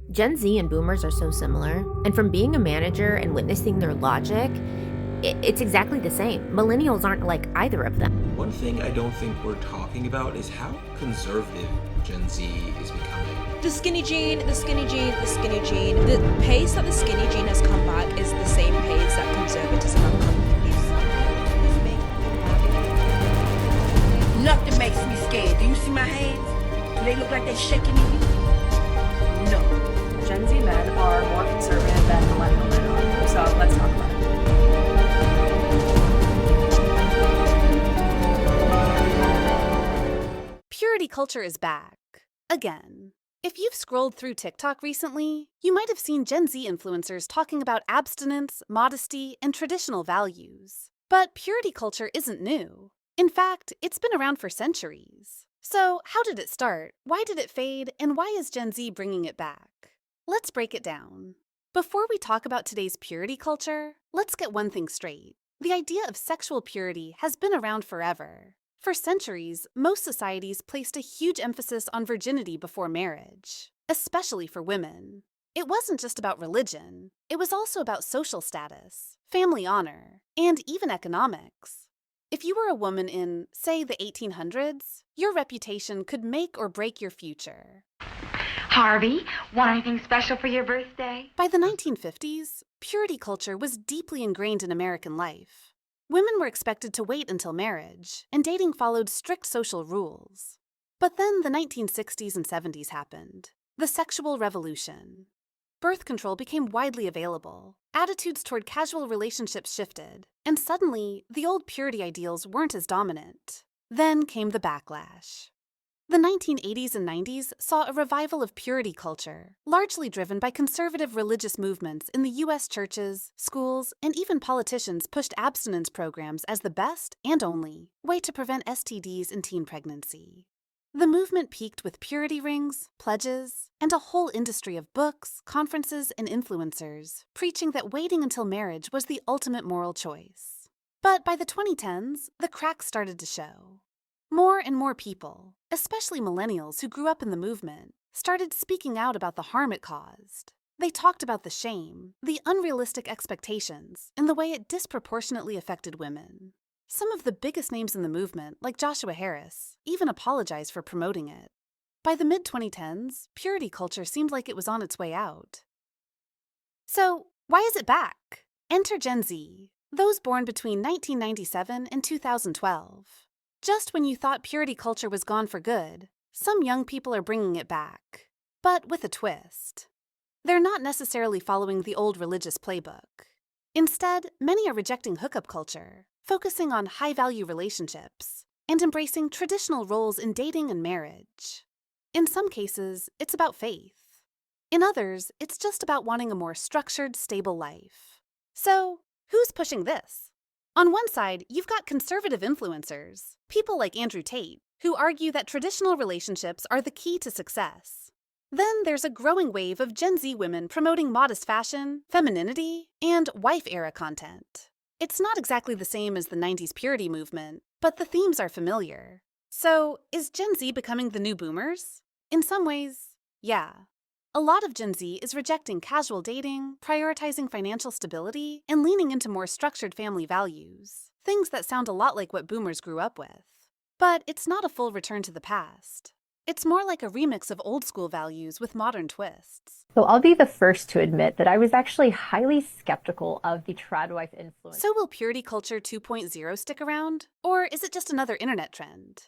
Gen Z and boomers are so similar, and from being a manager and witnessing their logic, it's exactly the same. Millennials aren't like either of them. One thing I don't think we're talking about is how conservative Gen Z is becoming. The skinny jean, the skinny jean, the skinny jean. The pace that the skinny jean has come back is the same pace that conservatism has come. Nothing makes me scared. Do you see my hands? Do they look like they're shaking me? No. Gen Z men are more conservative than millennial men are. So let's talk about it. Purity culture is back. Again. If you've scrolled through TikTok recently, you might have seen Gen Z influencers talking about abstinence, modesty, and traditional values. But purity culture isn't new. In fact, it's been around for centuries. So, how did it start? Why did it fade? And why is Gen Z bringing it back? Let's break it down. Before we talk about today's purity culture, let's get one thing straight. The idea of sexual purity has been around forever. For centuries, most societies placed a huge emphasis on virginity before marriage, especially for women. It wasn't just about religion, it was also about social status, family honor, and even economics. If you were a woman in, say, the 1800s, your reputation could make or break your future. Harvey, want anything special for your birthday? By the 1950s, purity culture was deeply ingrained in American life. Women were expected to wait until marriage, and dating followed strict social rules. But then the 1960s and 70s happened. The sexual revolution. Birth control became widely available, attitudes toward casual relationships shifted, and suddenly, the old purity ideals weren't as dominant. Then came the backlash. The 1980s and 90s saw a revival of purity culture, largely driven by conservative religious movements in the U.S. churches, schools, and even politicians pushed abstinence programs as the best and only way to prevent STDs and teen pregnancy. The movement peaked with purity rings, pledges, and a whole industry of books, conferences, and influencers preaching that waiting until marriage was the ultimate moral choice. But by the 2010s, the cracks started to show. More and more people, especially millennials who grew up in the movement, started speaking out about the harm it caused. They talked about the shame, the unrealistic expectations, and the way it disproportionately affected women. Some of the biggest names in the movement, like Joshua Harris, even apologized for promoting it. By the mid-2010s, purity culture seemed like it was on its way out. So, why is it back? Enter Gen Z, those born between 1997 and 2012. Just when you thought purity culture was gone for good, some young people are bringing it back. But with a twist. They're not necessarily following the old religious playbook. Instead, many are rejecting hookup culture, focusing on high-value relationships, and embracing traditional roles in dating and marriage. In some cases, it's about faith. In others, it's just about wanting a more structured, stable life. So, who's pushing this? On one side, you've got conservative influencers, people like Andrew Tate, who argue that traditional relationships are the key to success. Then there's a growing wave of Gen Z women promoting modest fashion, femininity, and wife-era content. It's not exactly the same as the 90s purity movement, but the themes are familiar. So, is Gen Z becoming the new boomers? In some ways, yeah. A lot of Gen Z is rejecting casual dating, prioritizing financial stability, and leaning into more structured family values, things that sound a lot like what boomers grew up with. But it's not a full return to the past. It's more like a remix of old-school values with modern twists. So I'll be the first to admit that I was actually highly skeptical of the tradwife influence. So will Purity Culture 2.0 stick around? Or is it just another internet trend?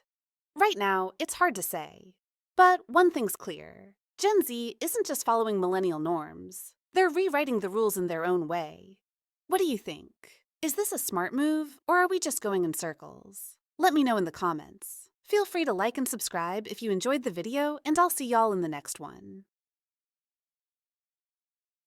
Right now, it's hard to say. But one thing's clear. Gen Z isn't just following millennial norms. They're rewriting the rules in their own way. What do you think? Is this a smart move, or are we just going in circles? Let me know in the comments. Feel free to like and subscribe if you enjoyed the video, and I'll see y'all in the next one.